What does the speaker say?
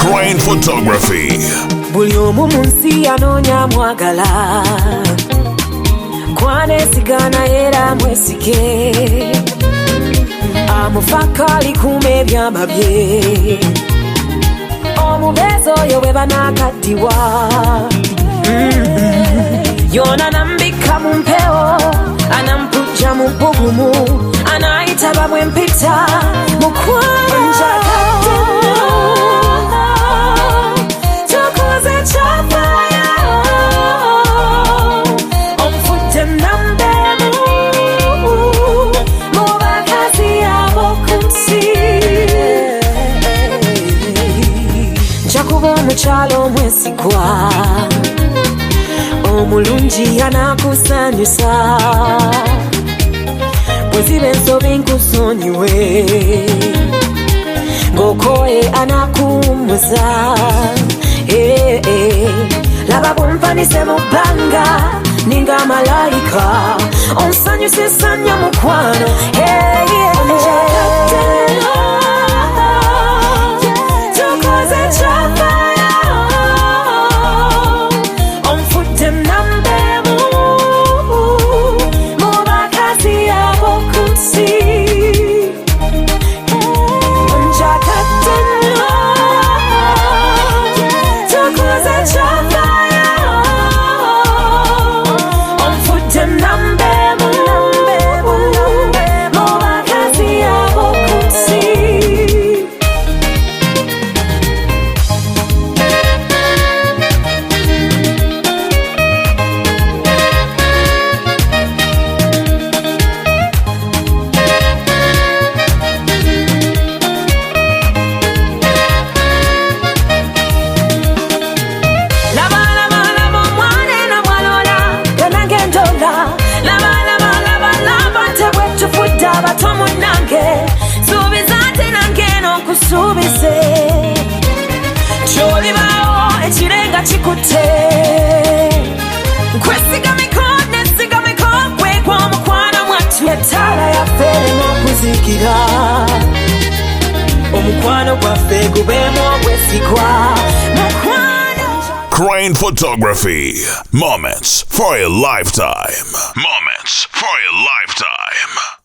Crane Photography. Buli omu munsi anoonya mwagala, kwanesigana era mwesige, amufaka alikuuma ebyama bye, omubeezi oyo bwe banakaddiwa. Yona nambika mu mpewo, anampujja mu bbugumu, anayitaba bwe mpita mukwano. Tukoze kyafaayo, omufudde nambeemu mu bakazi ab'oku nsi. Nja kuba omukyalo omwesigwa, omulungi anaakusanyusa, bwe ziba ensobi nkusonyiwe, ng'okoye anakuwummuza. Laba bw'ompanise mu bbanga ninga malayika, onsanyusa essanyu mukwano. Tukoze kyafaayo, omufudde nambeemu mu bakazi ab'oku nsi. Njakadde nnyo, tukoze kyafaayo, omufudde nambeemu mu bakazi ab'oku nsi. Abato munnange, suubiza ate nange n'okusuubize, ky'olibaawo ekirenga kikutte. Kwesigamiko nesigamiko, gwe gw'omukwano mwattu, ettaala yaffe erema okuzikira, omukwano gwaffe gubeemu obwesigwa. Crane Photography. Moments for a lifetime. Moments for a lifetime.